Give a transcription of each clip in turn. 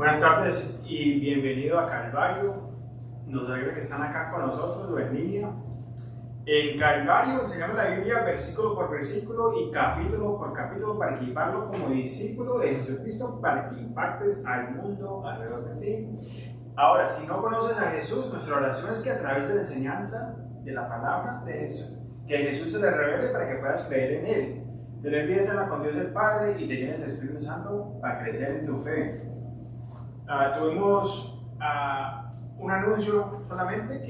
Buenas tardes y bienvenido a Calvario. Nos alegra que están acá con nosotros en línea. En Calvario enseñamos la Biblia versículo por versículo y capítulo por capítulo para equiparlo como discípulo de Jesucristo, para que impactes al mundo alrededor de ti. Ahora, si no conoces a Jesús, nuestra oración es que a través de la enseñanza de la palabra de Jesús, que Jesús se te revele para que puedas creer en Él, tener vida eterna con Dios el Padre y te llenes del Espíritu Santo para crecer en tu fe. Tuvimos un anuncio solamente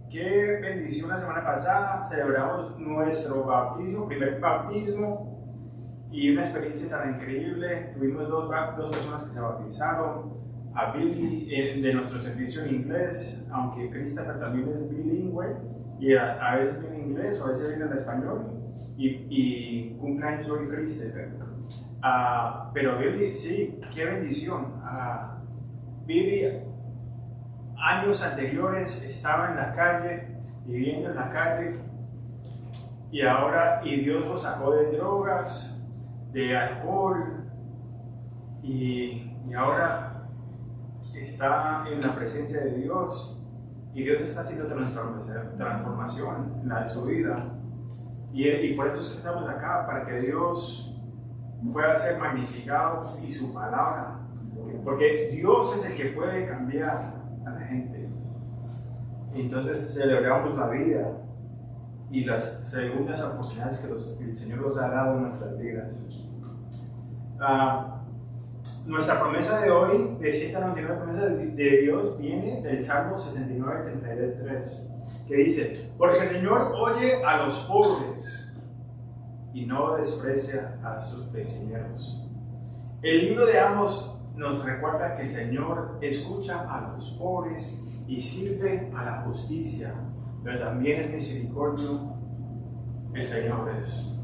que bendición la semana pasada. Celebramos nuestro bautismo, primer bautismo, y una experiencia tan increíble. Tuvimos dos personas que se bautizaron. A Billy de nuestro servicio en inglés, aunque Christopher también es bilingüe y a veces viene en inglés o a veces viene en español, y cumpleaños hoy Christopher. Pero Billy, sí, qué bendición. Billy, años anteriores estaba en la calle, viviendo en la calle, y Dios lo sacó de drogas, de alcohol, y ahora está en la presencia de Dios, y Dios está haciendo transformación en la de su vida, y por eso estamos acá, para que Dios pueda ser magnificado y su palabra, porque Dios es el que puede cambiar a la gente. Entonces celebramos la vida y las segundas oportunidades que el Señor nos ha dado en nuestras vidas. Nuestra promesa de hoy, de 199 promesas de Dios, viene del Salmo 69, 33, que dice: porque el Señor oye a los pobres y no desprecia a sus prisioneros. El libro de Amos nos recuerda que el Señor escucha a los pobres y sirve a la justicia, pero también es misericordio. El Señor es.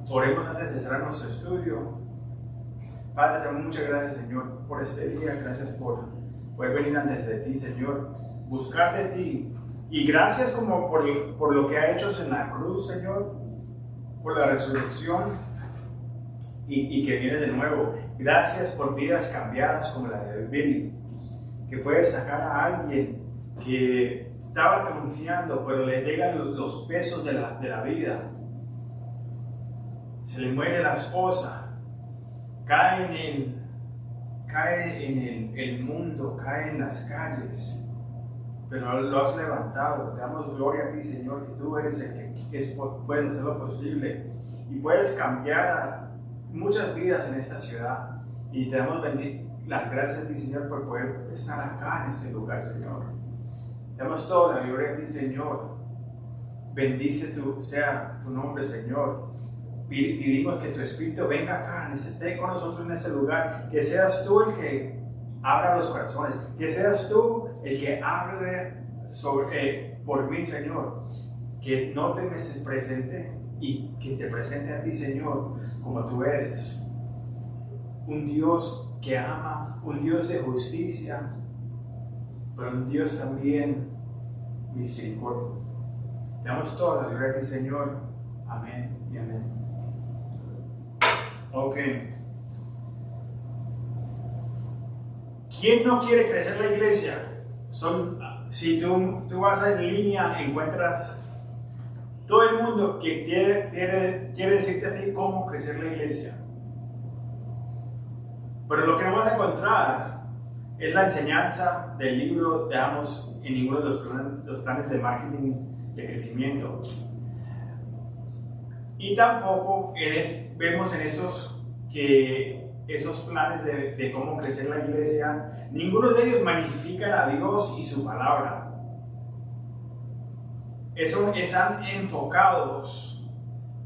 Oremos antes de cerrar nuestro estudio. Padre, te damos muchas gracias, Señor, por este día. Gracias por poder venir antes de ti, Señor, buscar de ti. Y gracias como por lo que ha hecho en la cruz, Señor, por la resurrección y que vienes de nuevo. Gracias por vidas cambiadas como la de Billy, que puedes sacar a alguien que estaba triunfando, pero le llegan los pesos de la vida. Se le muere la esposa. Cae en el mundo, cae en las calles, pero lo has levantado. Te damos gloria a ti, Señor, que tú eres el que puedes hacer lo posible y puedes cambiar muchas vidas en esta ciudad. Y te damos las gracias a ti, Señor, por poder estar acá en este lugar, Señor. Te damos toda la gloria a ti, Señor. Bendice sea tu nombre, Señor. Pedimos que tu Espíritu venga acá, esté con nosotros en este lugar, que seas tú el que abra los corazones, que seas tú el que hable por mí, Señor, que no te me presente y que te presente a ti, Señor, como tú eres, un Dios que ama, un Dios de justicia, pero un Dios también misericordia. Te damos toda la gloria a ti, Señor. Amén y amén. Ok. ¿Quién no quiere crecer la iglesia? Si tú vas en línea, encuentras todo el mundo que quiere decirte a ti cómo crecer la iglesia. Pero lo que no vas a encontrar es la enseñanza del libro de Amos en ninguno de los planes de marketing de crecimiento. Y tampoco vemos en esos planes de cómo crecer la iglesia, ninguno de ellos magnifican a Dios y su palabra. Están enfocados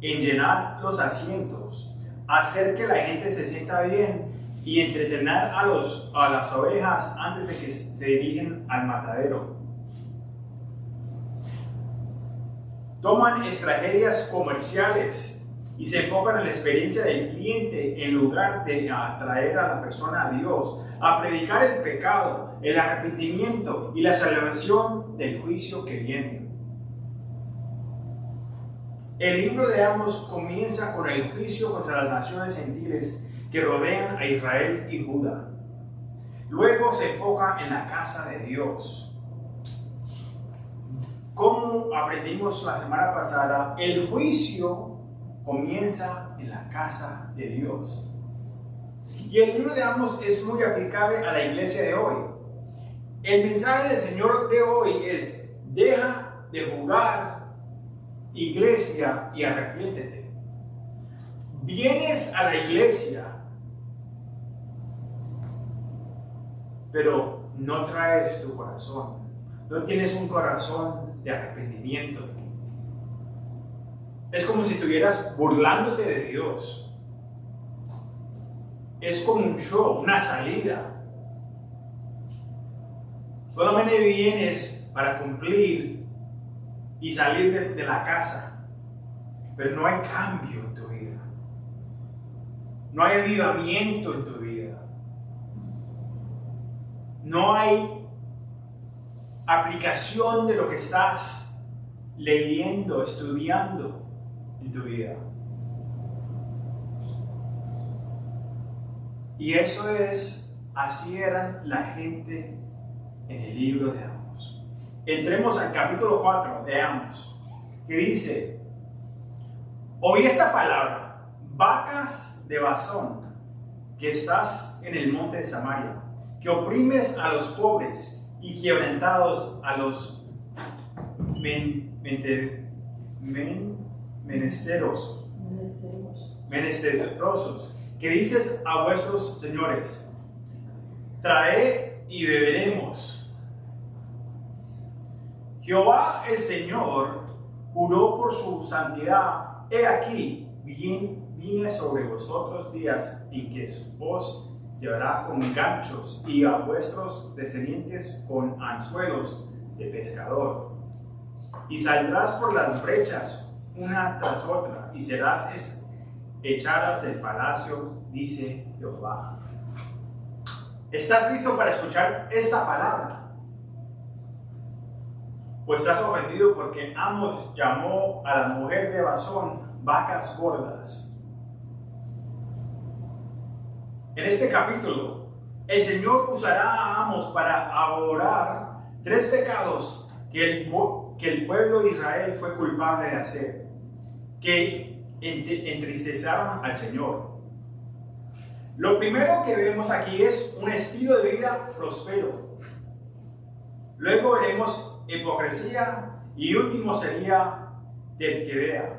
en llenar los asientos, hacer que la gente se sienta bien y entretener a las ovejas antes de que se dirigen al matadero. Toman estrategias comerciales y se enfocan en la experiencia del cliente en lugar de atraer a la persona a Dios, a predicar el pecado, el arrepentimiento y la salvación del juicio que viene. El libro de Amos comienza con el juicio contra las naciones gentiles que rodean a Israel y Judá. Luego se enfoca en la casa de Dios. Como aprendimos la semana pasada, el juicio comienza en la casa de Dios. Y el libro de Amos es muy aplicable a la iglesia de hoy. El mensaje del Señor de hoy es: deja de jugar, iglesia, y arrepiéntete. Vienes a la iglesia, pero no traes tu corazón. No tienes un corazón de arrepentimiento. Es como si estuvieras burlándote de Dios. Es como un show, una salida. Solamente vienes para cumplir y salir de la casa, pero no hay cambio en tu vida. No hay avivamiento en tu vida. No hay aplicación de lo que estás leyendo, estudiando en tu vida. Y eso es, así eran la gente en el libro de Amos. Entremos al capítulo 4 de Amos, que dice: oí esta palabra, vacas de Basán, que estás en el monte de Samaria, que oprimes a los pobres y quebrantados a los menesterosos, que dices a vuestros señores: traed y beberemos. Jehová el Señor juró por su santidad: he aquí, vine sobre vosotros días en que os llevará con ganchos y a vuestros descendientes con anzuelos de pescador. Y saldrás por las brechas una tras otra y serás echadas del palacio, dice Jehová. ¿Estás listo para escuchar esta palabra? ¿O estás ofendido porque Amos llamó a la mujer de Basán vacas gordas? En este capítulo, el Señor usará a Amos para aborar 3 pecados que el pueblo de Israel fue culpable de hacer, que entristecieron al Señor. Lo primero que vemos aquí es un estilo de vida próspero. Luego veremos hipocresía y último sería terquedad.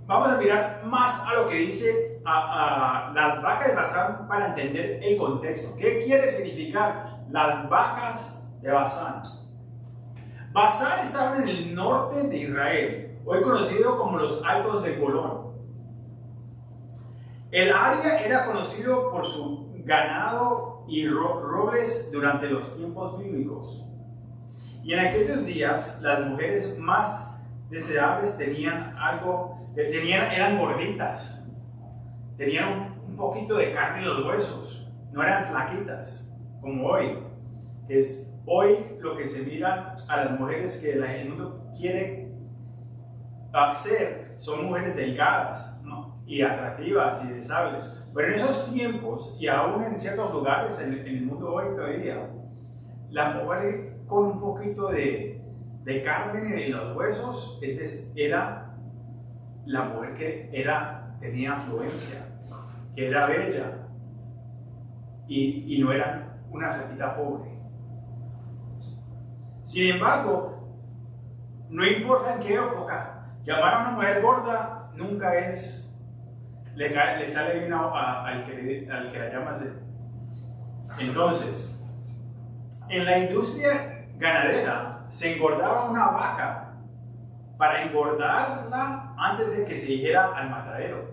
Vamos a mirar más a lo que dice a las vacas de Basán para entender el contexto. ¿Qué quiere significar las vacas de Basán? Basán estaba en el norte de Israel, hoy conocido como los Altos del Golán. El área era conocido por su ganado y robles durante los tiempos bíblicos. Y en aquellos días, las mujeres más deseables eran gorditas, tenían un poquito de carne en los huesos, no eran flaquitas como hoy. Hoy lo que se mira a las mujeres que el mundo quiere hacer son mujeres delgadas, ¿no? Y atractivas y deseables. Pero en esos tiempos, y aún en ciertos lugares en el mundo hoy todavía, la mujer con un poquito de carne en los huesos era la mujer que tenía afluencia, que era bella y no era una flaquita pobre. Sin embargo, no importa en qué época, llamar a una mujer gorda nunca le sale bien al que la llama así. Entonces, en la industria ganadera se engordaba una vaca para engordarla antes de que se dijera al matadero.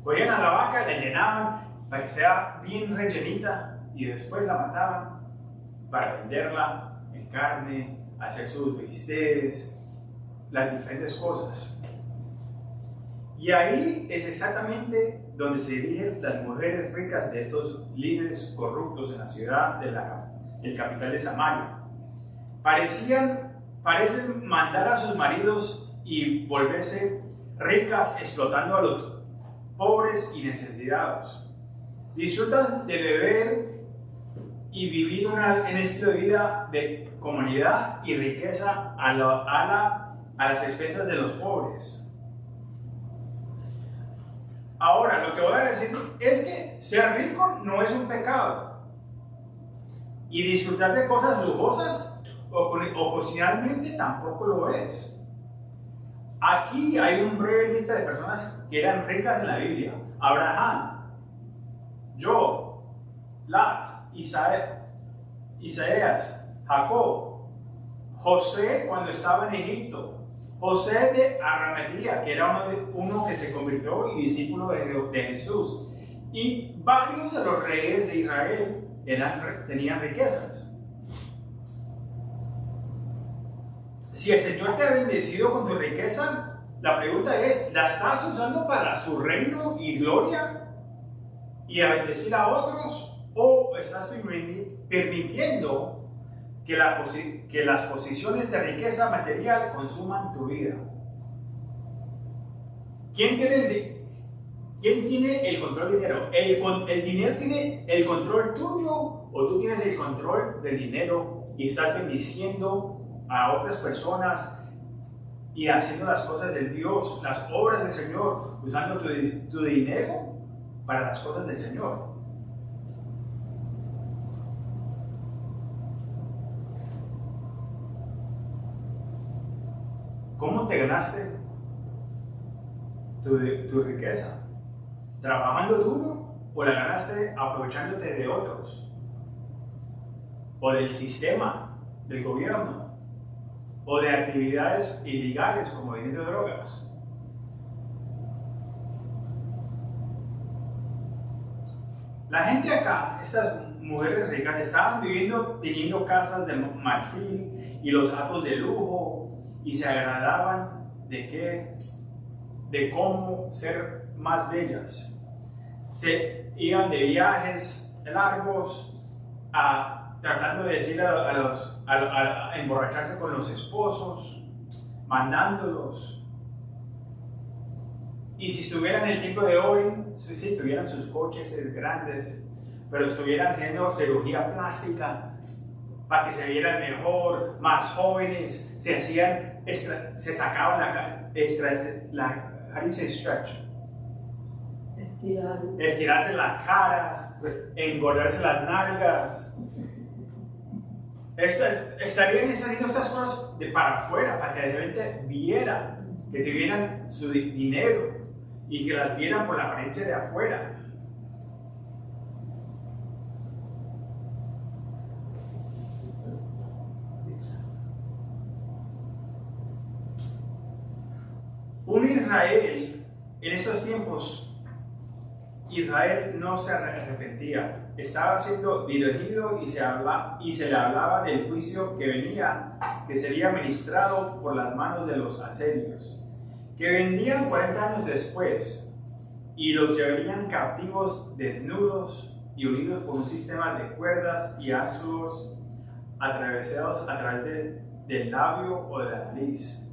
Cogían a la vaca, la llenaban para que esté bien rellenita y después la mataban para venderla en carne, hacer sus bistecs, las diferentes cosas. Y ahí es exactamente donde se dirigen las mujeres ricas de estos líderes corruptos en la ciudad del capital de Samaria. Parecían parecen mandar a sus maridos y volverse ricas explotando a los pobres y necesitados. Disfrutan de beber y vivir en estilo de vida de comunidad y riqueza a las expensas de los pobres. Ahora, lo que voy a decir es que ser rico no es un pecado. Y disfrutar de cosas lujosas ocasionalmente tampoco lo es. Aquí hay una breve lista de personas que eran ricas en la Biblia: Abraham, Job, Lot, Isaías, Jacob, José cuando estaba en Egipto, José de Arimatea, que era uno que se convirtió y discípulo de Jesús, y varios de los reyes de Israel tenían riquezas. Si el Señor te ha bendecido con tu riqueza, la pregunta es: ¿la estás usando para su reino y gloria y a bendecir a otros? ¿O estás permitiendo que las posiciones de riqueza material consuman tu vida? ¿Quién tiene el control del dinero? ¿El dinero tiene el control tuyo o tú tienes el control del dinero y estás bendiciendo a otras personas y haciendo las cosas de Dios, las obras del Señor, usando tu dinero para las cosas del Señor? ¿Cómo te ganaste tu riqueza? ¿Trabajando duro o la ganaste aprovechándote de otros? ¿O del sistema, del gobierno? ¿O de actividades ilegales como vendiendo drogas? La gente acá, estas mujeres ricas, estaban teniendo casas de marfil y los atos de lujo, y se agradaban de cómo ser más bellas. Se iban de viajes largos tratando de decir a emborracharse con los esposos, mandándolos. Y si estuvieran en el tiempo de hoy, si tuvieran sus coches grandes, pero estuvieran haciendo cirugía plástica para que se vieran mejor, más jóvenes, se sacaban how do you say stretch? Estirarse las caras, engordarse las nalgas. Estarían haciendo estas cosas para afuera, para que la gente viera, que tuvieran su dinero y que las vieran por la apariencia de afuera. Un Israel, en estos tiempos, Israel no se arrepentía, estaba siendo dirigido y se le hablaba del juicio que venía, que sería ministrado por las manos de los asirios, que vendrían 40 años después y los llevarían cautivos, desnudos y unidos por un sistema de cuerdas y arzulos atravesados a través del labio o de la nariz.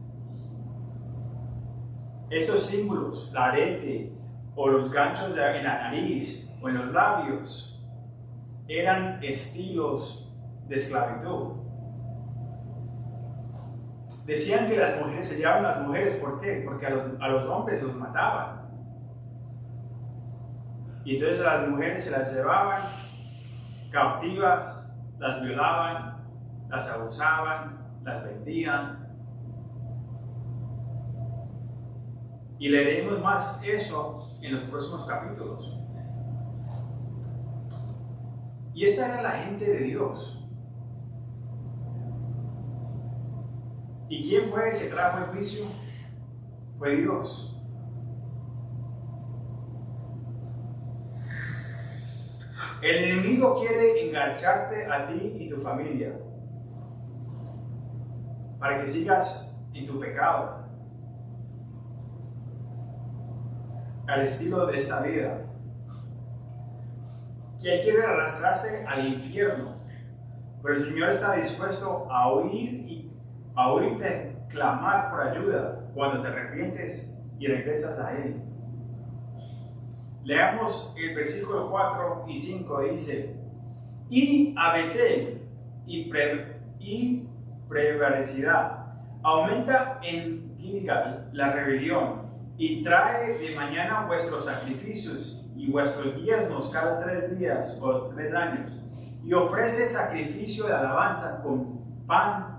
Estos símbolos, la arete o los ganchos en la nariz o en los labios, eran estilos de esclavitud. Decían que las mujeres se llevaban las mujeres, ¿por qué? Porque a los hombres los mataban. Y entonces a las mujeres se las llevaban cautivas, las violaban, las abusaban, las vendían. Y leeremos más eso en los próximos capítulos. Y esta era la gente de Dios. ¿Y quién fue el que trajo el juicio? Fue Dios. El enemigo quiere engancharte a ti y tu familia para que sigas en tu pecado, al estilo de esta vida. Que Él quiere arrastrarte al infierno, pero el Señor está dispuesto a oír a oírte clamar por ayuda cuando te arrepientes y regresas a Él. Leamos el versículo 4 y 5, dice: y a Betel y prevalecerá, aumenta en Gilgal la rebelión, y trae de mañana vuestros sacrificios y vuestros diezmos cada 3 días o 3 años, y ofrece sacrificio de alabanza con pan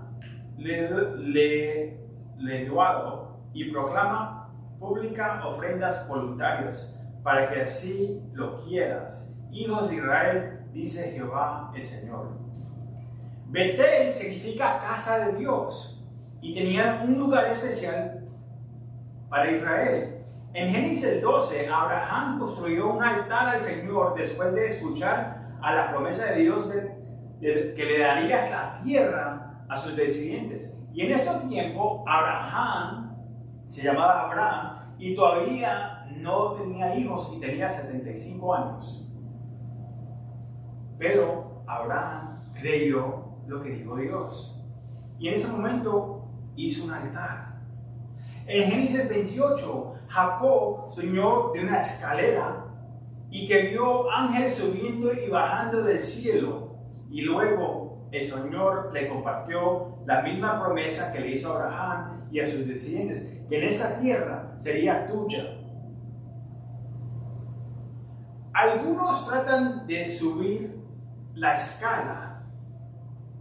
leudado, y proclama pública ofrendas voluntarias, para que así lo quieras, hijos de Israel, dice Jehová el Señor. Betel significa casa de Dios, y tenían un lugar especial para Israel. En Génesis 12, Abraham construyó un altar al Señor después de escuchar a la promesa de Dios que le daría la tierra a sus descendientes. Y en este tiempo, Abraham se llamaba Abraham y todavía no tenía hijos y tenía 75 años. Pero Abraham creyó lo que dijo Dios. Y en ese momento hizo un altar. En Génesis 28, Jacob soñó de una escalera y que vio ángeles subiendo y bajando del cielo. Y luego el Señor le compartió la misma promesa que le hizo a Abraham y a sus descendientes, que en esta tierra sería tuya. Algunos tratan de subir la escala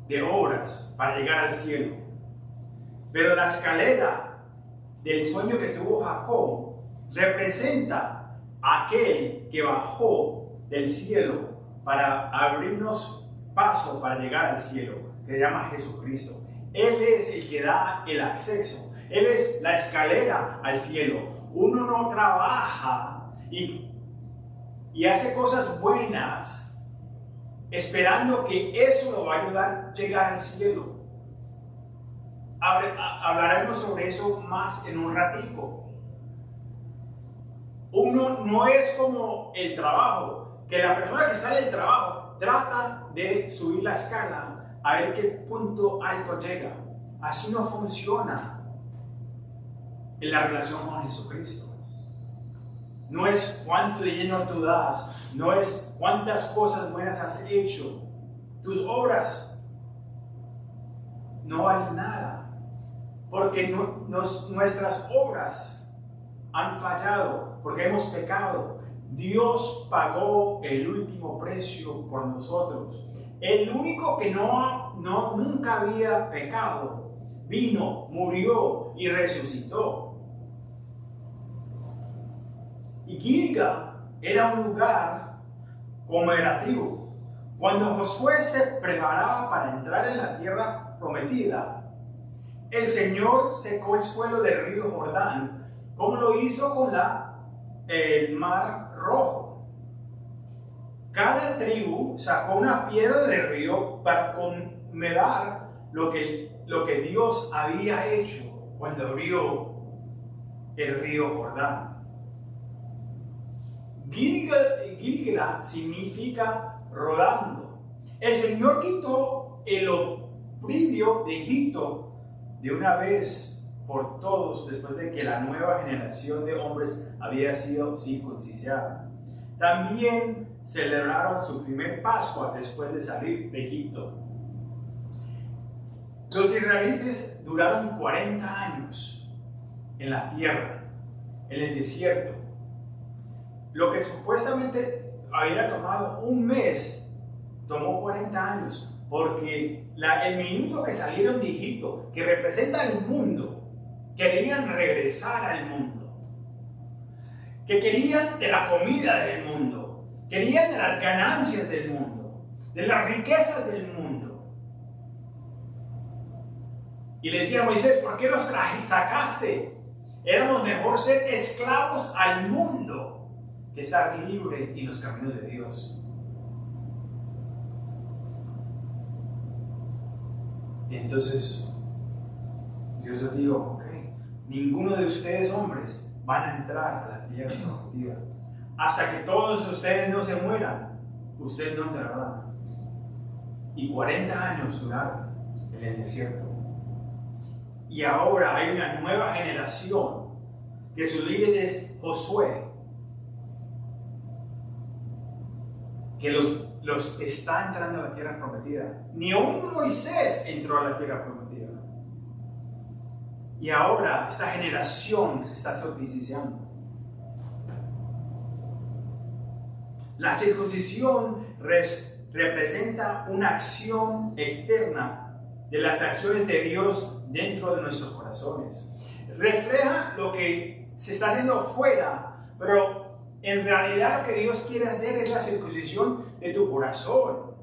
de horas para llegar al cielo, pero la escalera del sueño que tuvo Jacob representa a aquel que bajó del cielo para abrirnos paso para llegar al cielo, que se llama Jesucristo. Él es el que da el acceso, Él es la escalera al cielo. Uno no trabaja y hace cosas buenas esperando que eso lo va a ayudar a llegar al cielo. Hablaremos sobre eso más en un ratico. Uno no es como el trabajo, que la persona que está en el trabajo trata de subir la escala a ver qué punto alto llega. Así no funciona en la relación con Jesucristo. No es cuánto dinero tú das, no es cuántas cosas buenas has hecho. Tus obras no valen nada, porque nuestras obras han fallado, porque hemos pecado. Dios pagó el último precio por nosotros. El único que nunca había pecado vino, murió y resucitó. Y Gilgal era un lugar conmemorativo. Cuando Josué se preparaba para entrar en la tierra prometida, el Señor secó el suelo del río Jordán, como lo hizo con el Mar Rojo. Cada tribu sacó una piedra del río para conmemorar lo que Dios había hecho cuando abrió el río Jordán. Gilgal significa rodando. El Señor quitó el oprobio de Egipto de una vez por todos después de que la nueva generación de hombres había sido circuncidada. También celebraron su primer Pascua después de salir de Egipto. Los israelitas duraron 40 años en la tierra, en el desierto. Lo que supuestamente había tomado un mes, tomó 40 años, porque el minuto que salieron de Egipto, que representa el mundo, querían regresar al mundo, que querían de la comida del mundo, querían de las ganancias del mundo, de las riquezas del mundo. Y le decía a Moisés: ¿por qué nos sacaste? Éramos mejor ser esclavos al mundo que estar libre en los caminos de Dios. Y entonces Dios les dijo: ok, ninguno de ustedes hombres van a entrar a la tierra prometida. Hasta que todos ustedes no se mueran, ustedes no entrarán. Y 40 años duraron en el desierto. Y ahora hay una nueva generación que su líder es Josué, que los está entrando a la tierra prometida. Ni aún Moisés entró a la tierra prometida. Y ahora esta generación se está circuncidando. La circuncisión representa una acción externa de las acciones de Dios dentro de nuestros corazones. Refleja lo que se está haciendo fuera, pero en realidad lo que Dios quiere hacer es la circuncisión de tu corazón.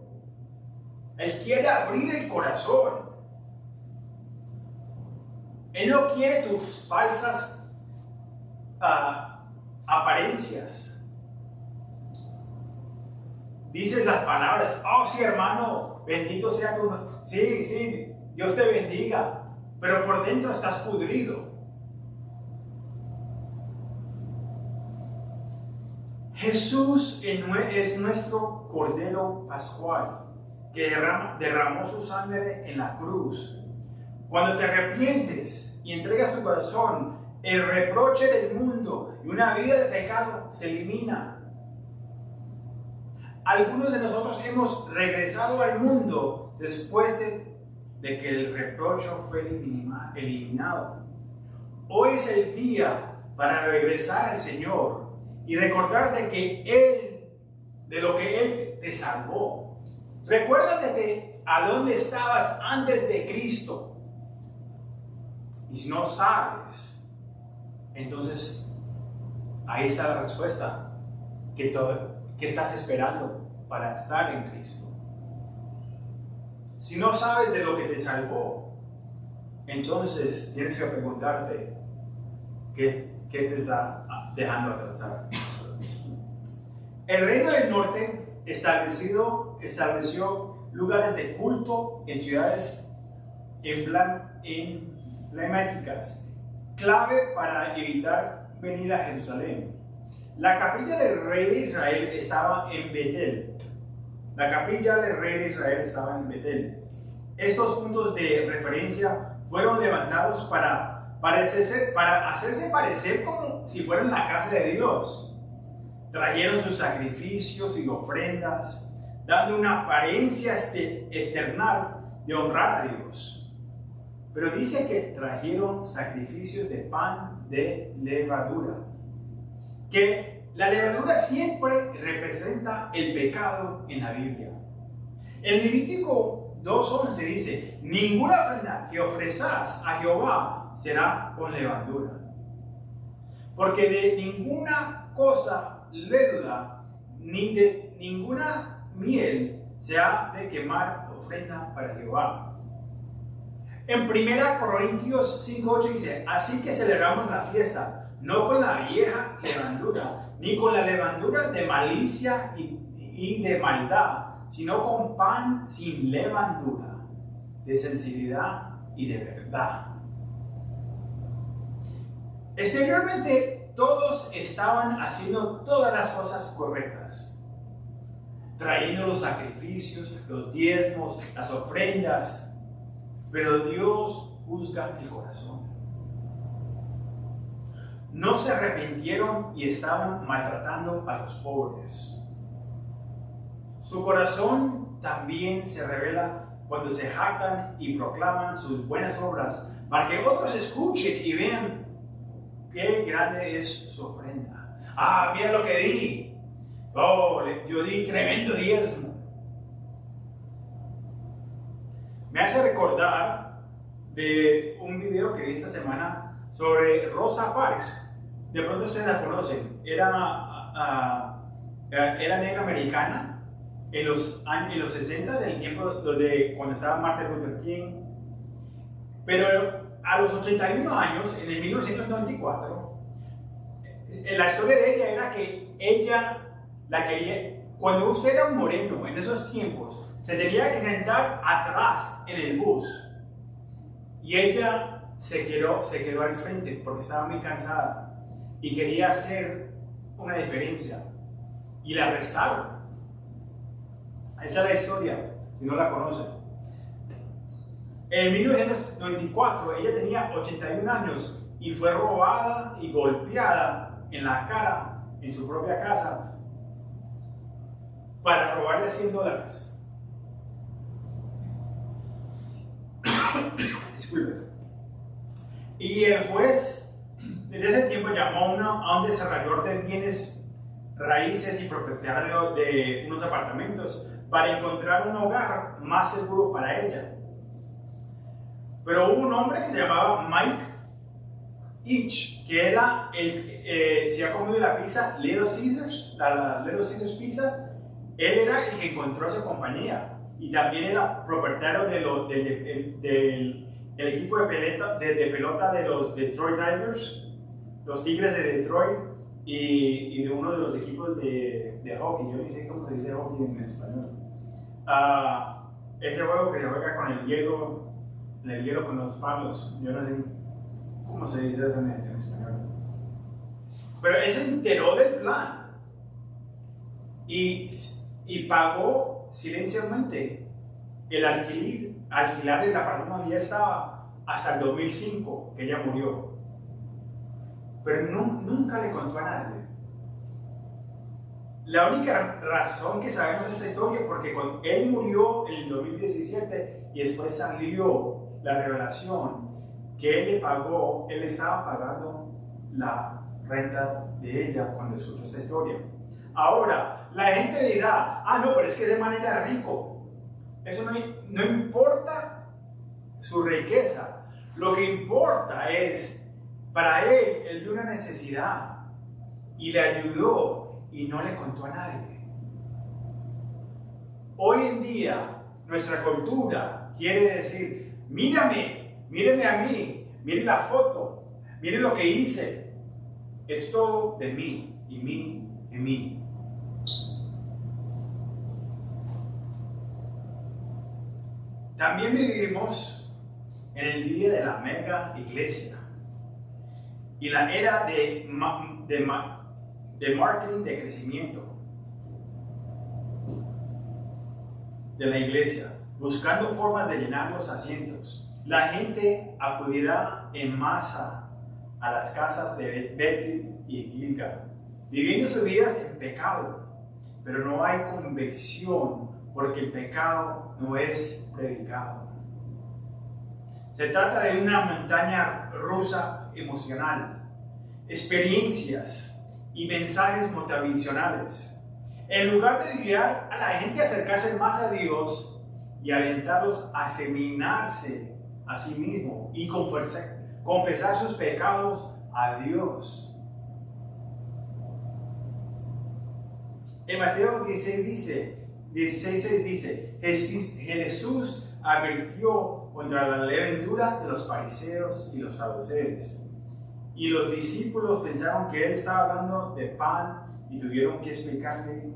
Él quiere abrir el corazón. Él no quiere tus falsas apariencias. Dices las palabras, oh sí hermano, bendito sea tu nombre. Sí, Dios te bendiga, pero por dentro estás pudrido. Jesús es nuestro Cordero Pascual, que derramó su sangre en la cruz. Cuando te arrepientes y entregas tu corazón, el reproche del mundo y una vida de pecado se elimina. Algunos de nosotros hemos regresado al mundo después de que el reproche fue eliminado. Hoy es el día para regresar al Señor y recordar de lo que Él te salvó. Recuérdate a dónde estabas antes de Cristo. Y si no sabes, entonces ahí está la respuesta que estás esperando para estar en Cristo. Si no sabes de lo que te salvó, entonces tienes que preguntarte qué te está dejando atrasar. El reino del norte estableció lugares de culto en ciudades emblemáticas, clave para evitar venir a Jerusalén. La capilla del rey de Israel estaba en Betel. Estos puntos de referencia fueron levantados para hacerse parecer como si fueran la casa de Dios. Trajeron sus sacrificios y ofrendas, dando una apariencia externa de honrar a Dios. Pero dice que trajeron sacrificios de pan de levadura. Que la levadura siempre representa el pecado en la Biblia. En Levítico 2:11 dice: ninguna ofrenda que ofrezcas a Jehová será con levadura, porque de ninguna cosa leudada ni de ninguna miel se ha de quemar ofrenda para Jehová. En 1 Corintios 5:8 dice: así que celebramos la fiesta no con la vieja levadura, ni con la levadura de malicia y de maldad, sino con pan sin levadura, de sinceridad y de verdad. Exteriormente, todos estaban haciendo todas las cosas correctas, trayendo los sacrificios, los diezmos, las ofrendas, pero Dios juzga el corazón. No se arrepintieron y estaban maltratando a los pobres. Su corazón también se revela cuando se jactan y proclaman sus buenas obras, para que otros escuchen y vean qué grande es su ofrenda. Ah, mira lo que di. Oh, yo di tremendo diezmo. Me hace recordar de un video que vi esta semana sobre Rosa Parks. De pronto ustedes la conocen. Era negra americana en los 60s, en el tiempo cuando estaba Martin Luther King. Pero a los 81 años, en el 1994, la historia de ella era que ella la quería. Cuando usted era un moreno en esos tiempos, se tenía que sentar atrás en el bus. Y ella se quedó al frente porque estaba muy cansada y quería hacer una diferencia. Y la arrestaron. Esa es la historia, si no la conocen. En 1994 ella tenía 81 años y fue robada y golpeada en la cara en su propia casa para robarle $100. Disculpe. Y el juez desde ese tiempo llamó a un desarrollador de bienes raíces y propietario de unos apartamentos para encontrar un hogar más seguro para ella. Pero hubo un hombre que se llamaba Mike Itch, que era si ha comido la pizza Little Caesars, la Little Caesars Pizza, él era el que encontró esa compañía y también era propietario del equipo de pelota de los Detroit Tigers, los Tigres de Detroit y de uno de los equipos de hockey. Yo ni sé cómo se dice hockey en español. Ese juego que se juega con el hielo con los palos. Yo no sé cómo se dice eso en español. Pero él se enteró del plan y pagó silenciosamente el alquilar del apartamento donde ella estaba hasta el 2005, que ella murió. Pero nunca le contó a nadie. La única razón que sabemos de esta historia es porque cuando él murió en el 2017 y después salió la revelación que él estaba pagando la renta de ella cuando escuchó esta historia. Ahora, la gente dirá, no, pero es que de manera rico. Eso no importa su riqueza. Lo que importa es, para él vio una necesidad y le ayudó y no le contó a nadie. Hoy en día, nuestra cultura quiere decir, mírenme a mí, miren la foto, miren lo que hice. Es todo de mí y mí y mí. También vivimos en el día de la mega iglesia y la era de marketing de crecimiento de la iglesia, buscando formas de llenar los asientos. La gente acudirá en masa a las casas de Betel y Gilgal, viviendo sus vidas en pecado, pero no hay convicción porque el pecado no es predicado. Se trata de una montaña rusa emocional, experiencias y mensajes motivacionales. En lugar de guiar a la gente a acercarse más a Dios y alentarlos a examinarse a sí mismo y confesar sus pecados a Dios. En Mateo 16:6 dice, Jesús advirtió contra la levadura de los fariseos y los saduceos. Y los discípulos pensaron que él estaba hablando de pan y tuvieron que explicarle.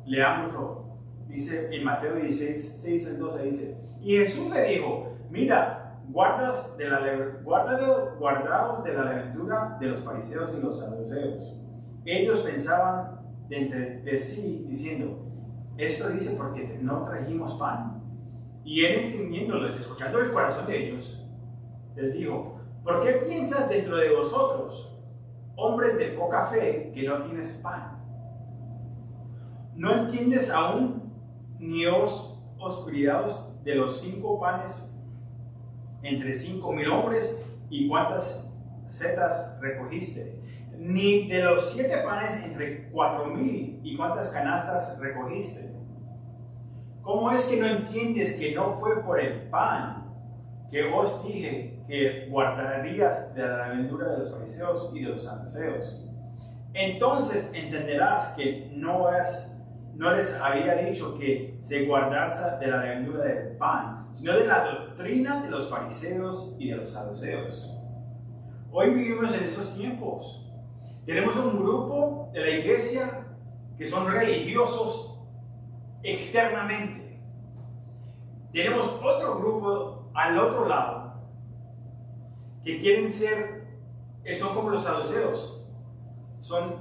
Leámoslo. Dice en Mateo 16:6-12 dice, y Jesús le dijo, mira, guardaos de la levadura de los fariseos y los saduceos. Ellos pensaban de sí, diciendo, esto dice porque no trajimos pan. Y él, entendiéndoles, escuchando el corazón de ellos, les dijo, ¿por qué piensas dentro de vosotros, hombres de poca fe, que no tienes pan? ¿No entiendes aún ni os cuidados de los 5 panes entre 5,000 hombres y cuántas setas recogiste? Ni de los 7 panes entre 4,000 y cuántas canastas recogiste. ¿Cómo es que no entiendes que no fue por el pan que os dije que guardarías de la levadura de los fariseos y de los saduceos? Entonces entenderás que no les había dicho que se guardase de la levadura del pan, sino de la doctrina de los fariseos y de los saduceos. Hoy vivimos en esos tiempos. Tenemos un grupo de la iglesia que son religiosos externamente. Tenemos otro grupo al otro lado que quieren son como los saduceos, son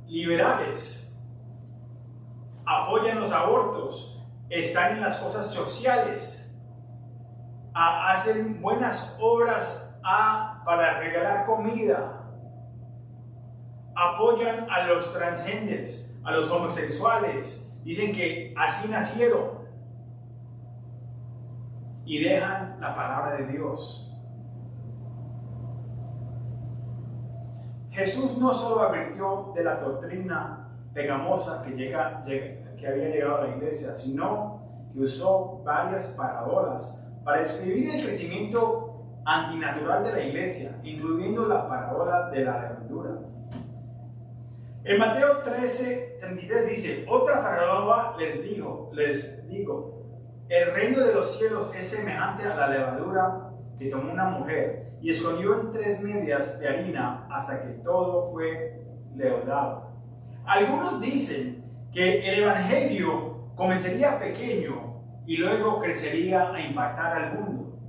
liberales, apoyan los abortos, están en las cosas sociales, hacen buenas obras para regalar comida, apoyan a los transgéneros, a los homosexuales, dicen que así nacieron y dejan la palabra de Dios. Jesús no solo advirtió de la doctrina pegamosa que había llegado a la iglesia, sino que usó varias parábolas para describir el crecimiento antinatural de la iglesia, incluyendo la parábola de la levadura. En Mateo 13:33 dice: otra parábola les digo, el reino de los cielos es semejante a la levadura que tomó una mujer y escondió en 3 medias de harina hasta que todo fue leudado. Algunos dicen que el evangelio comenzaría pequeño y luego crecería a impactar al mundo.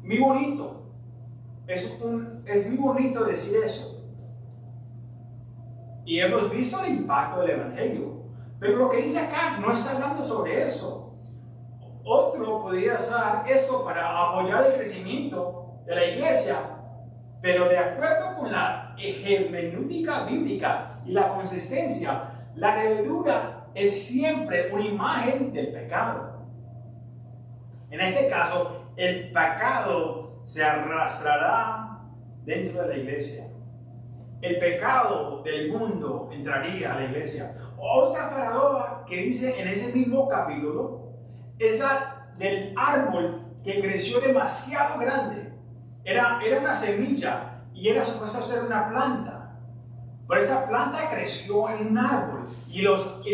Muy bonito, es muy bonito decir eso. Y hemos visto el impacto del evangelio, pero lo que dice acá no está hablando sobre eso. Otro podría usar esto para apoyar el crecimiento de la iglesia, pero de acuerdo con la hermenéutica bíblica y la consistencia, la levadura es siempre una imagen del pecado. En este caso, el pecado se arrastrará dentro de la iglesia. El pecado del mundo entraría a la iglesia. Otra parábola que dice en ese mismo capítulo es la del árbol que creció demasiado grande. Era una semilla y era supuesto ser una planta. Pero esta planta creció en un árbol y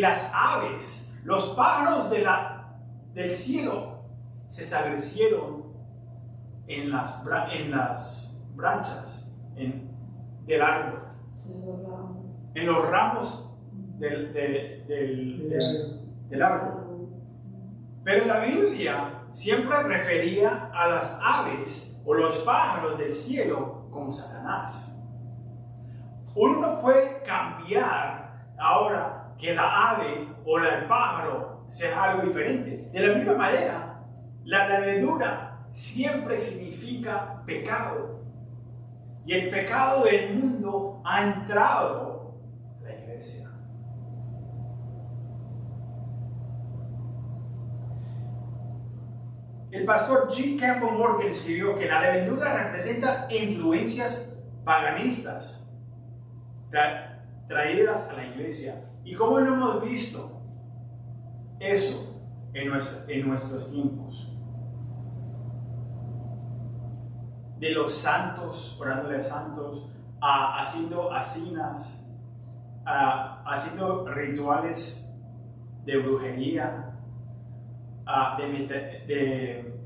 las aves, los pájaros del cielo se establecieron en las branchas del árbol, en los ramos del árbol. Pero la Biblia siempre refería a las aves o los pájaros del cielo como Satanás. Uno no puede cambiar ahora que la ave o el pájaro sea algo diferente. De la misma manera, la levadura siempre significa pecado. Y el pecado del mundo ha entrado a la iglesia. El pastor G. Campbell Morgan escribió que la levadura representa influencias paganistas traídas a la iglesia. ¿Y cómo lo hemos visto eso en nuestros tiempos? De los santos, orándole a santos, haciendo asinas, haciendo rituales de brujería, de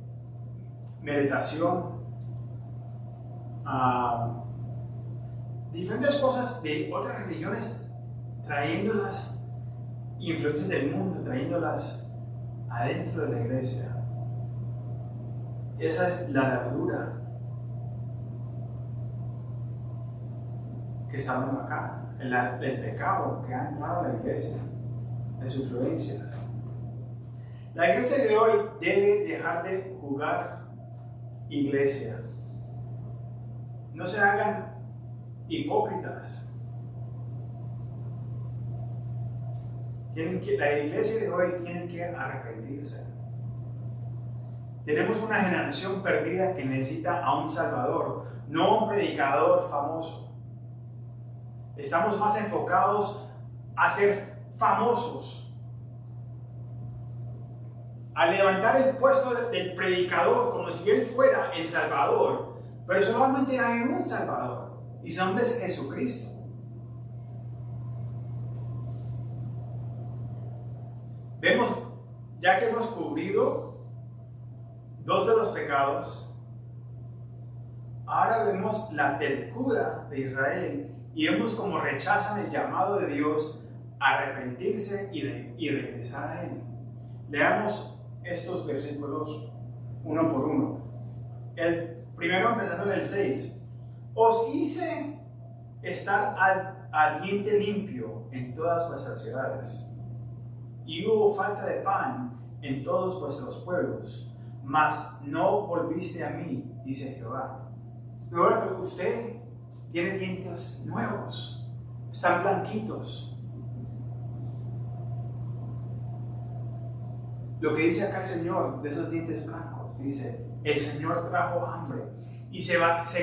meditación, diferentes cosas de otras religiones, trayéndolas, influencias del mundo, trayéndolas adentro de la iglesia. Esa es la levadura que está hablando acá, el pecado que ha entrado a la iglesia, de sus influencias. La iglesia de hoy debe dejar de jugar iglesia. No se hagan hipócritas. La iglesia de hoy tiene que arrepentirse. Tenemos una generación perdida que necesita a un salvador, no un predicador famoso. Estamos más enfocados a ser famosos, a levantar el puesto del predicador como si él fuera el Salvador. Pero solamente hay un Salvador y su nombre es Jesucristo. Vemos, ya que hemos cubrido 2 de los pecados, ahora vemos la terquedad de Israel y vemos cómo rechazan el llamado de Dios a arrepentirse y regresar a Él. Leamos estos versículos uno por uno. El primero, empezando en el 6. Os hice estar al diente limpio en todas vuestras ciudades, y hubo falta de pan en todos vuestros pueblos. mas no volviste a mí, dice Jehová. Pero ahora usted tiene dientes nuevos, están blanquitos. Lo que dice acá el Señor de esos dientes blancos, dice, el Señor trajo hambre y se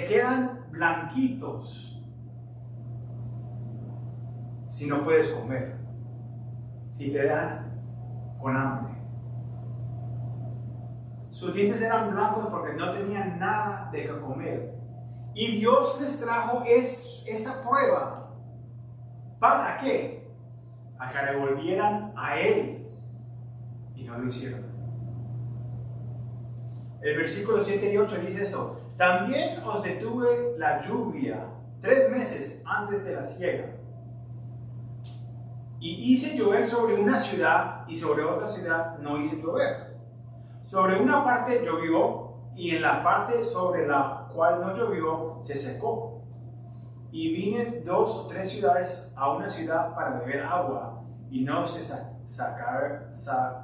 quedan blanquitos si no puedes comer, si te dan con hambre. Sus dientes eran blancos porque no tenían nada de que comer. Y Dios les trajo esa prueba. ¿Para qué? A que le volvieran a Él. Y no lo hicieron. El versículo 7 y 8 dice esto. También os detuve la lluvia 3 meses antes de la siega. Y hice llover sobre una ciudad y sobre otra ciudad no hice llover. Sobre una parte llovió y en la parte sobre la cual no llovió se secó. Y vine 2 o 3 ciudades a una ciudad para beber agua y no se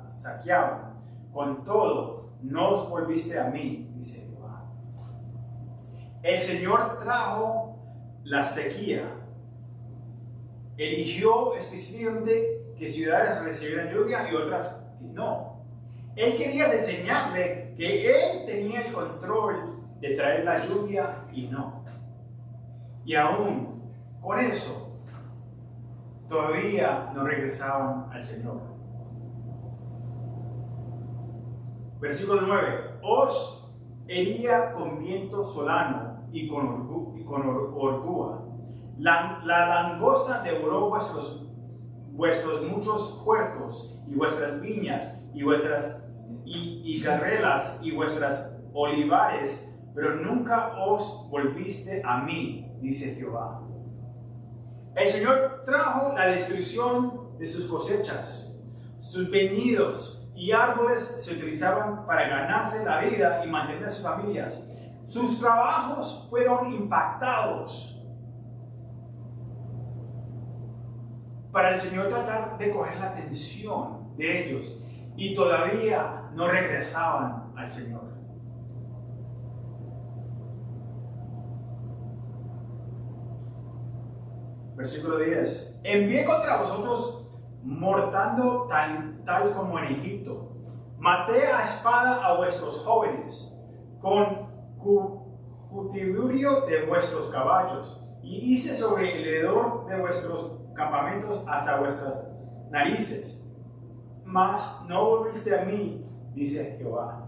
saqueaban. Con todo, no os volviste a mí, dice Jehová. El Señor trajo la sequía. Eligió específicamente que ciudades recibieran lluvia y otras no. Él quería enseñarle que Él tenía el control de traer la lluvia y no. Y aún con eso, todavía no regresaban al Señor. Versículo 9. Os hería con viento solano y con orgúa. La langosta devoró vuestros muchos huertos y vuestras viñas y vuestras garrelas y vuestras olivares, pero nunca os volviste a mí, dice Jehová. El Señor trajo la destrucción de sus cosechas. Sus viñedos y árboles se utilizaban para ganarse la vida y mantener a sus familias. Sus trabajos fueron impactados. Para el Señor tratar de coger la atención de ellos y todavía no regresaban al Señor. Versículo 10. Envié contra vosotros mortando tal como en Egipto. Maté a espada a vuestros jóvenes con cautiverio de vuestros caballos y hice sobre el hedor de vuestros campamentos hasta vuestras narices. Mas no volviste a mí, dice Jehová.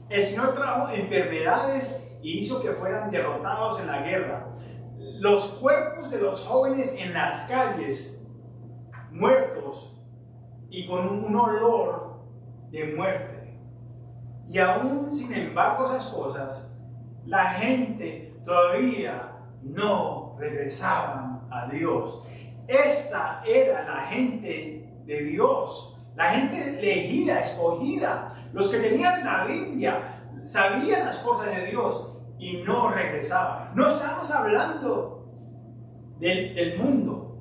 El Señor trajo enfermedades y hizo que fueran derrotados en la guerra. Los cuerpos de los jóvenes en las calles, muertos y con un olor de muerte. Y aún sin embargo esas cosas, la gente todavía no regresaban a Dios. Esta era la gente de Dios, la gente elegida, escogida, los que tenían la Biblia, sabían las cosas de Dios y no regresaban. No estamos hablando del mundo.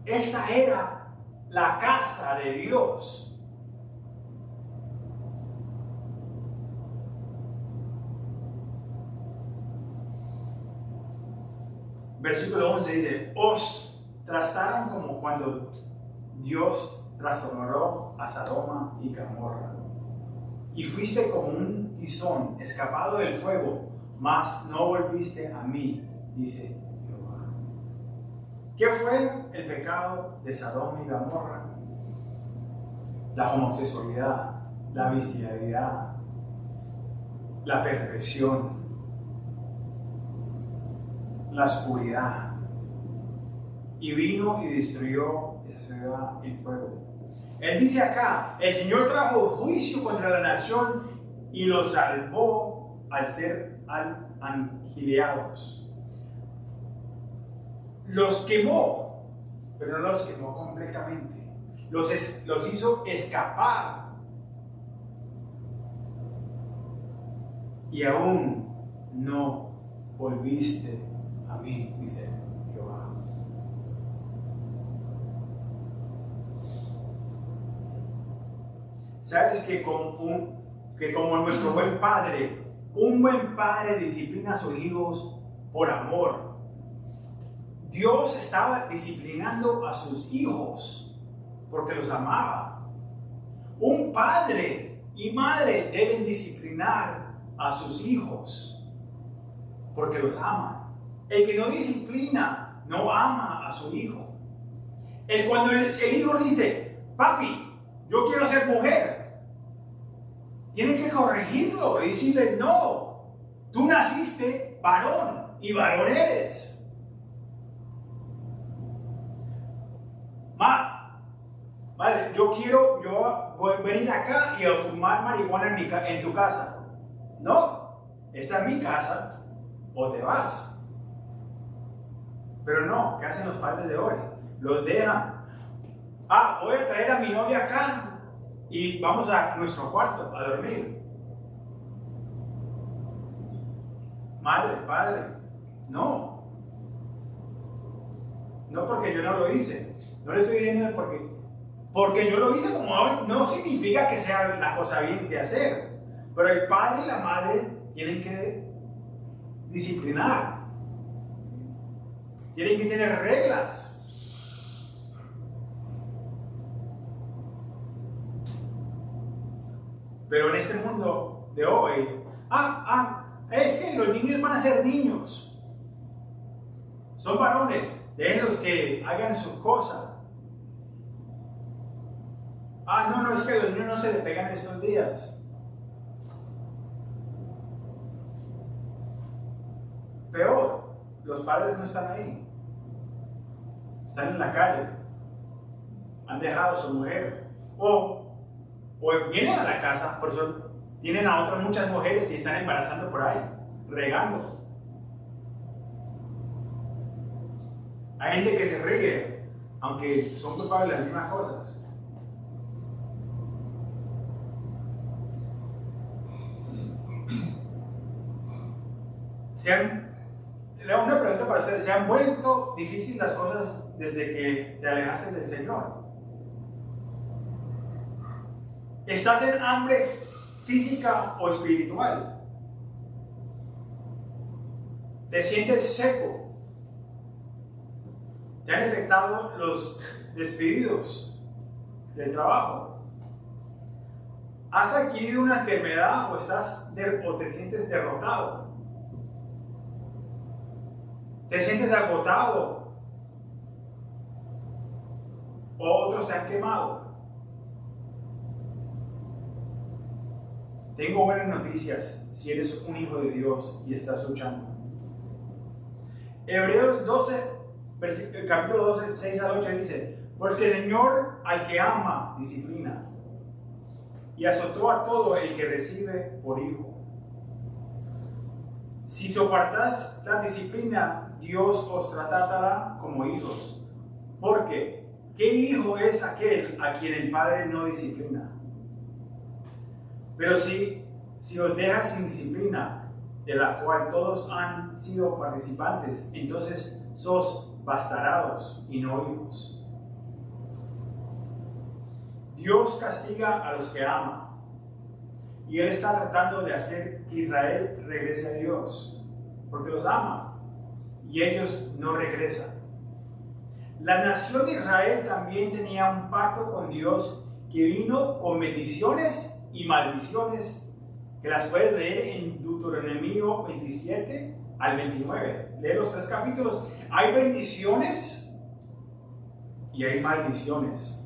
Esta era la casa de Dios. Versículo 11 dice, os trataron como cuando Dios trastornó a Sodoma y Gomorra. Y fuiste como un tizón escapado del fuego, mas no volviste a mí, dice Jehová. ¿Qué fue el pecado de Sodoma y Gomorra? La homosexualidad, la bestialidad, la perversión, la oscuridad. Y vino y destruyó esa ciudad en fuego. Él dice acá, el Señor trajo juicio contra la nación y los salvó al ser aniquilados. Los quemó, pero no los quemó completamente. Los hizo escapar. Y aún no volviste a mí, dice Jehová. ¿Sabes que que como nuestro buen padre, un buen padre disciplina a sus hijos por amor. Dios estaba disciplinando a sus hijos porque los amaba. Un padre y madre deben disciplinar a sus hijos porque los aman. El que no disciplina no ama a su hijo. Cuando el hijo dice, papi, yo quiero ser mujer, tiene que corregirlo y decirle, no, tú naciste varón y varón eres. Madre, yo voy a venir acá y a fumar marihuana en tu casa. No, esta es mi casa, o te vas. Pero no, ¿qué hacen los padres de hoy? Los dejan. Voy a traer a mi novia acá y vamos a nuestro cuarto a dormir. Madre, padre, no. No, porque yo no lo hice. No le estoy diciendo porque yo lo hice como no significa que sea la cosa bien de hacer. Pero el padre y la madre tienen que disciplinar. Tienen que tener reglas. Pero en este mundo de hoy, es que los niños van a ser niños. Son varones, déjenlos que hagan sus cosas. No, es que a los niños no se les pegan estos días. Peor, los padres no están ahí. Están en la calle. Han dejado a su mujer. O vienen a la casa, por eso tienen a otras muchas mujeres y están embarazando por ahí, regando. Hay gente que se ríe, aunque son culpables de las mismas cosas. Una pregunta para ustedes: ¿se han vuelto difíciles las cosas desde que te alejaste del Señor? ¿Estás en hambre física o espiritual? ¿Te sientes seco? ¿Te han afectado los despedidos del trabajo? ¿Has adquirido una enfermedad o te sientes derrotado? ¿Te sientes agotado? ¿O otros te han quemado? Tengo buenas noticias si eres un hijo de Dios y estás luchando. Hebreos 12, capítulo 12, 6 al 8 dice: porque el Señor al que ama disciplina, y azotó a todo el que recibe por hijo. Si soportáis la disciplina, Dios os tratará como hijos. Porque, ¿qué hijo es aquel a quien el Padre no disciplina? Pero si os deja sin disciplina, de la cual todos han sido participantes, entonces sos bastardos y no hijos. Dios castiga a los que ama, y Él está tratando de hacer que Israel regrese a Dios, porque los ama, y ellos no regresan. La nación de Israel también tenía un pacto con Dios que vino con bendiciones y maldiciones, que las puedes leer en Deuteronomio 27 al 29. Lee los 3 capítulos. Hay bendiciones y hay maldiciones.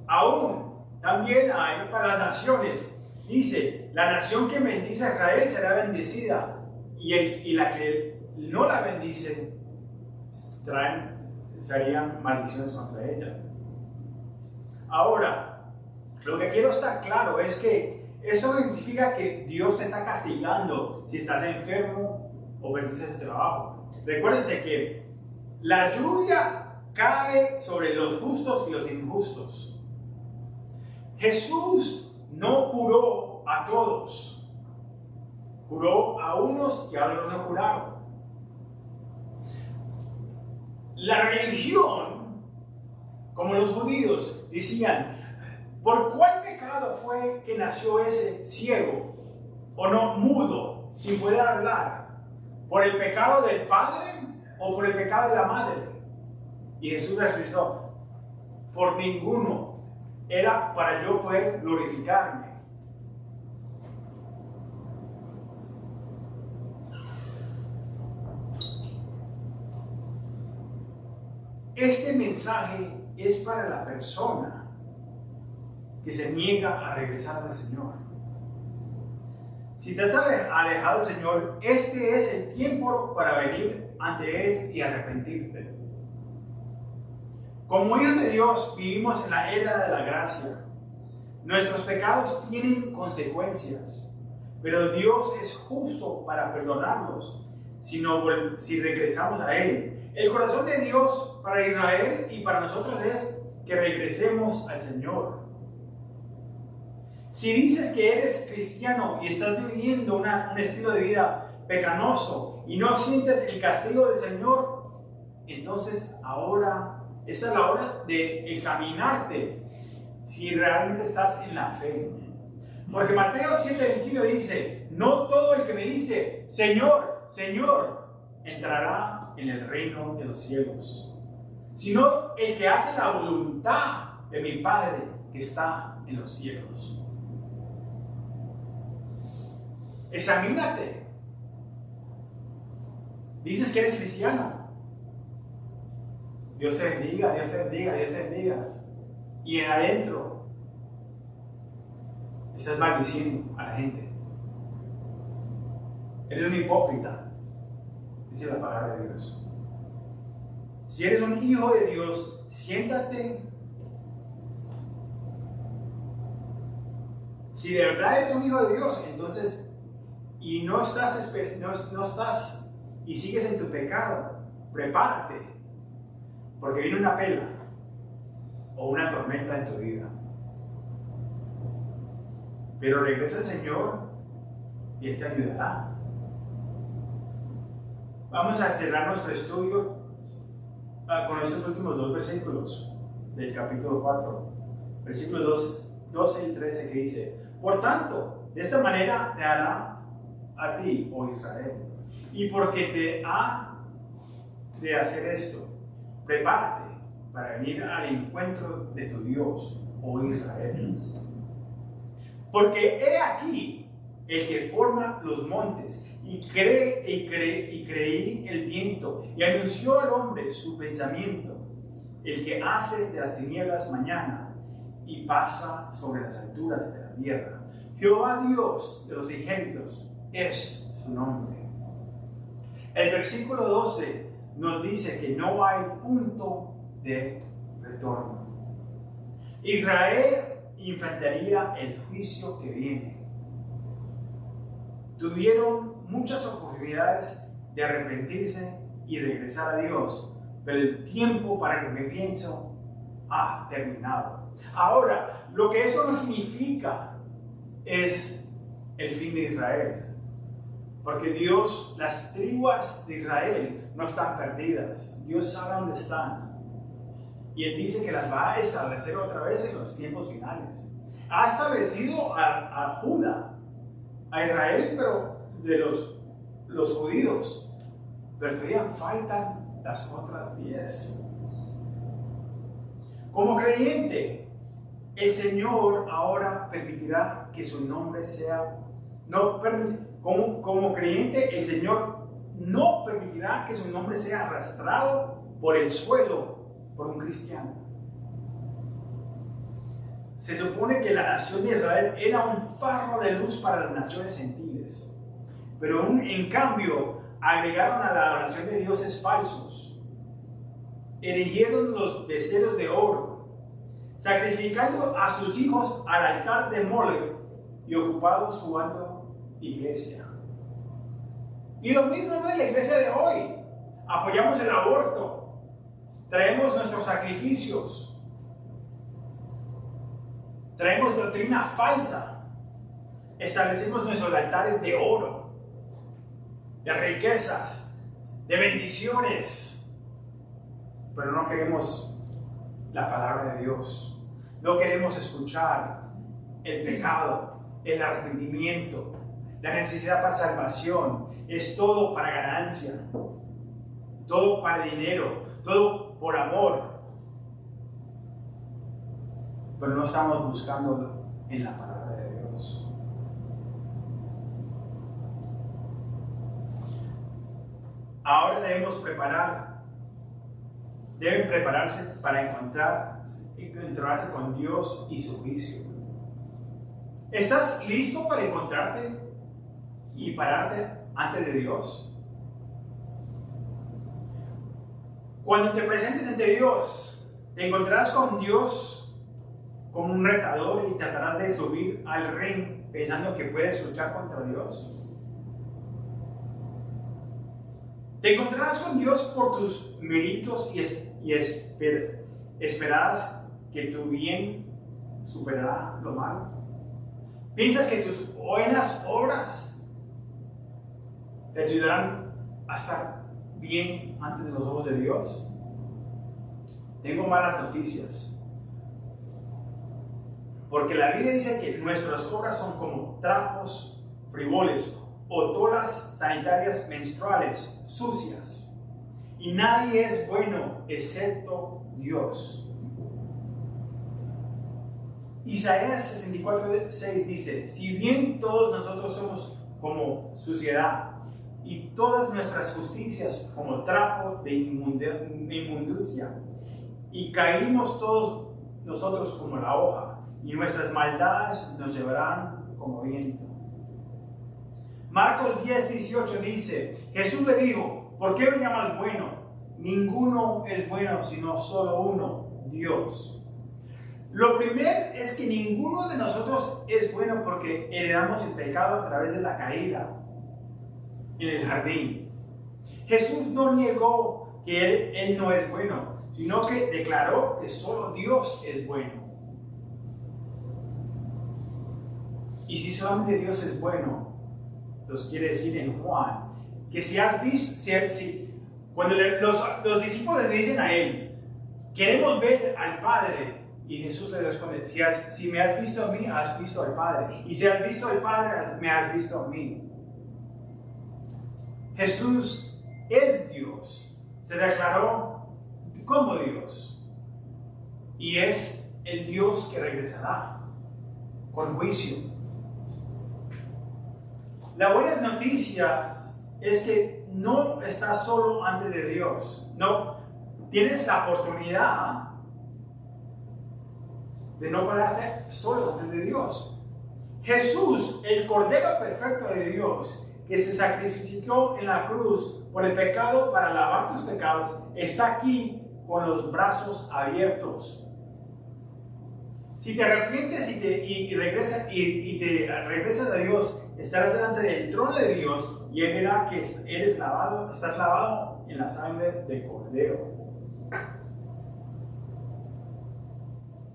Aún también hay para las naciones. Dice: la nación que bendice a Israel será bendecida, y la que no la bendice serían maldiciones contra ella. Ahora, lo que quiero estar claro es que esto no significa que Dios te está castigando si estás enfermo o perdiste tu trabajo. Recuérdense que la lluvia cae sobre los justos y los injustos. Jesús no curó a todos. Curó a unos y a otros no curaron. La religión, como los judíos, decían: ¿Por cuál pecado fue que nació ese ciego o no mudo, sin poder hablar? ¿Por el pecado del padre o por el pecado de la madre? Y Jesús respondió: por ninguno, era para yo poder glorificarme. Este mensaje es para la persona que se niega a regresar al Señor. Si te has alejado del Señor, este es el tiempo para venir ante Él y arrepentirte. Como hijos de Dios vivimos en la era de la gracia. Nuestros pecados tienen consecuencias, pero Dios es justo para perdonarlos si regresamos a Él. El corazón de Dios para Israel y para nosotros es que regresemos al Señor. Si dices que eres cristiano y estás viviendo un estilo de vida pecaminoso y no sientes el castigo del Señor, entonces ahora esta es la hora de examinarte si realmente estás en la fe. Porque Mateo 7:21 dice: no todo el que me dice Señor, Señor, entrará en el reino de los cielos, sino el que hace la voluntad de mi Padre que está en los cielos. Examínate. Dices que eres cristiano. Dios te bendiga, Dios te bendiga, Dios te bendiga. Y en adentro estás maldiciendo a la gente. Eres un hipócrita, dice la palabra de Dios. Si eres un hijo de Dios, siéntate. Si de verdad eres un hijo de Dios, entonces, y no estás y sigues en tu pecado, prepárate, porque viene una pela o una tormenta en tu vida. Pero regresa al Señor y Él te ayudará. Vamos a cerrar nuestro estudio con estos últimos dos versículos del capítulo 4, versículos 12 y 13, que dice: por tanto, de esta manera te hará a ti, oh Israel, y porque te ha de hacer esto, prepárate para venir al encuentro de tu Dios, oh Israel. Porque he aquí el que forma los montes y creí el viento y anunció al hombre su pensamiento, el que hace de las tinieblas mañana y pasa sobre las alturas de la tierra. Jehová Dios de los ejércitos es su nombre. El versículo 12 nos dice que no hay punto de retorno. Israel enfrentaría el juicio que viene. Tuvieron muchas oportunidades de arrepentirse y regresar a Dios, pero el tiempo para el arrepentimiento ha terminado. Ahora, lo que esto no significa es el fin de Israel, porque Dios, las tribus de Israel no están perdidas. Dios sabe dónde están. Y Él dice que las va a establecer otra vez en los tiempos finales. Ha establecido a Judá, a Israel, pero de los judíos. Pero todavía faltan las otras 10. Como creyente, el Señor ahora permitirá que su nombre sea... Como creyente, el Señor no permitirá que su nombre sea arrastrado por el suelo por un cristiano. Se supone que la nación de Israel era un faro de luz para las naciones gentiles, pero en cambio agregaron a la adoración de dioses falsos, erigieron los becerros de oro, sacrificando a sus hijos al altar de Molec y ocupados jugando iglesia. Y lo mismo de la iglesia de hoy. Apoyamos el aborto, traemos nuestros sacrificios, traemos doctrina falsa, establecemos nuestros altares de oro, de riquezas, de bendiciones, pero no queremos la palabra de Dios. No queremos escuchar el pecado, el arrepentimiento, la necesidad para salvación. Es todo para ganancia, todo para dinero, todo por amor. Pero no estamos buscando en la palabra de Dios. Ahora deben prepararse para encontrarse con Dios y su juicio. ¿Estás listo para encontrarte y pararte ante de Dios? Cuando te presentes ante Dios, te encontrarás con Dios como un retador y tratarás de subir al ring pensando que puedes luchar contra Dios. Te encontrarás con Dios por tus méritos y esperarás que tu bien superará lo malo. ¿Piensas que tus buenas obras te ayudarán a estar bien ante los ojos de Dios? Tengo malas noticias. Porque la Biblia dice que nuestras obras son como trapos frivoles o tolas sanitarias menstruales sucias. Y nadie es bueno excepto Dios. Isaías 64:6 dice: si bien todos nosotros somos como suciedad y todas nuestras justicias como trapo de inmundicia, y caímos todos nosotros como la hoja, y nuestras maldades nos llevarán como viento. Marcos 10:18 dice: Jesús le dijo: ¿por qué me llamas bueno? Ninguno es bueno sino solo uno, Dios. Lo primero es que ninguno de nosotros es bueno porque heredamos el pecado a través de la caída en el jardín. Jesús no negó que él no es bueno, sino que declaró que solo Dios es bueno. Y si solamente Dios es bueno, los quiere decir en Juan, que si has visto, cuando los discípulos le dicen a él: queremos ver al Padre, y Jesús le responde: si me has visto a mí, has visto al Padre, y si has visto al Padre, me has visto a mí. Jesús es Dios, se declaró como Dios, y es el Dios que regresará con juicio. La buena noticia es que no estás solo ante de Dios. No, tienes la oportunidad de no pararte solo ante Dios. Jesús, el Cordero perfecto de Dios, que se sacrificó en la cruz por el pecado para lavar tus pecados, está aquí con los brazos abiertos. Si te arrepientes y te regresas a Dios, estarás delante del trono de Dios y Él verá que estás lavado en la sangre del Cordero.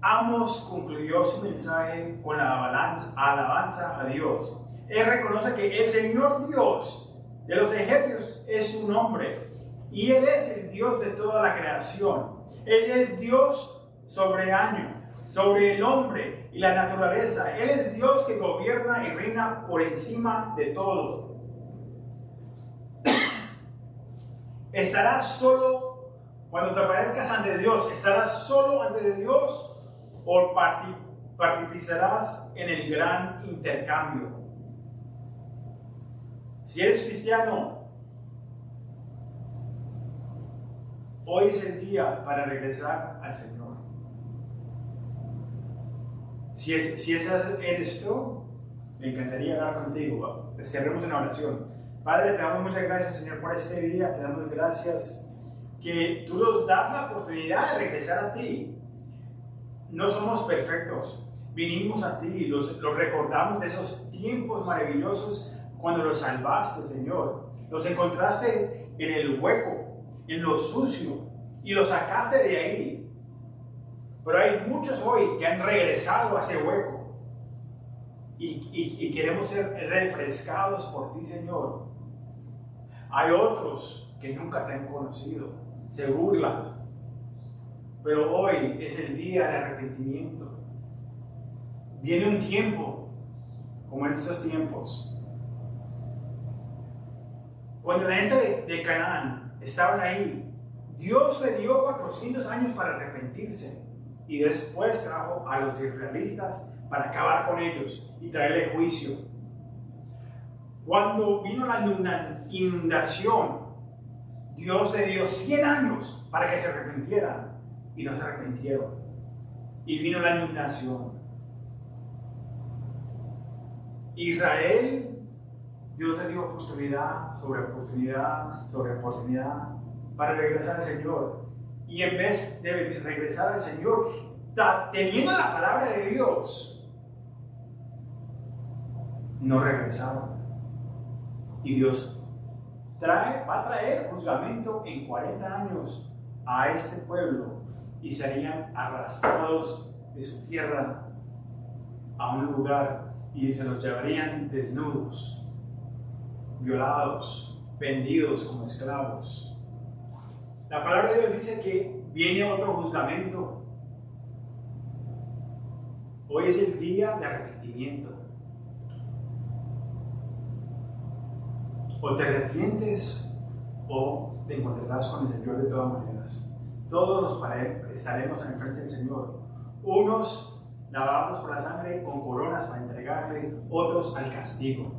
Amos concluyó su mensaje con la alabanza a Dios. Él reconoce que el Señor Dios de los ejércitos es su nombre y Él es el Dios de toda la creación. Él es Dios soberano sobre el hombre y la naturaleza. Él es Dios que gobierna y reina por encima de todo. ¿Estarás solo cuando te aparezcas ante Dios? ¿Estarás solo ante Dios o participarás en el gran intercambio? Si eres cristiano, hoy es el día para regresar al Señor. Si ese eres tú, me encantaría hablar contigo. Cerremos una oración. Padre, te damos muchas gracias, Señor, por este día. Te damos gracias que tú nos das la oportunidad de regresar a ti. No somos perfectos. Vinimos a ti y los recordamos de esos tiempos maravillosos cuando los salvaste, Señor. Los encontraste en el hueco, en lo sucio, y los sacaste de ahí. Pero hay muchos hoy que han regresado a ese hueco y queremos ser refrescados por ti, Señor. Hay otros que nunca te han conocido, se burlan, pero hoy es el día de arrepentimiento. Viene un tiempo, como en estos tiempos, cuando la gente de Canaán estaban ahí, Dios le dio 400 años para arrepentirse y después trajo a los israelitas para acabar con ellos y traerle juicio. Cuando vino la inundación, Dios le dio 100 años para que se arrepintieran y no se arrepintieron. Y vino la inundación. Israel, Dios le dio oportunidad sobre oportunidad sobre oportunidad para regresar al Señor. Y en vez de regresar al Señor, teniendo la palabra de Dios, no regresaron. Y Dios va a traer juzgamento en 40 años a este pueblo y serían arrastrados de su tierra a un lugar y se los llevarían desnudos, violados, vendidos como esclavos. La palabra de Dios dice que viene otro juzgamento. Hoy es el día de arrepentimiento. O te arrepientes o te encontrarás con el Señor de todas maneras. Todos estaremos en el frente del Señor. Unos lavados por la sangre con coronas para entregarle, otros al castigo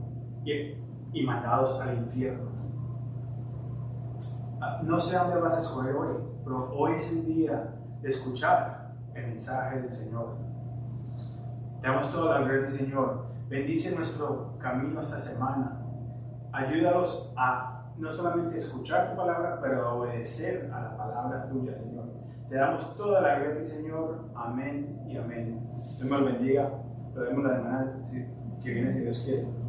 y mandados al infierno. No sé dónde vas a escoger hoy, pero hoy es el día de escuchar el mensaje del Señor. Te damos toda la gloria, Señor. Bendice nuestro camino esta semana. Ayúdalos a no solamente escuchar tu palabra, pero a obedecer a la palabra tuya, Señor. Te damos toda la gloria, Señor. Amén y amén. Dios me lo bendiga. Lo vemos la semana que viene, si Dios quiere.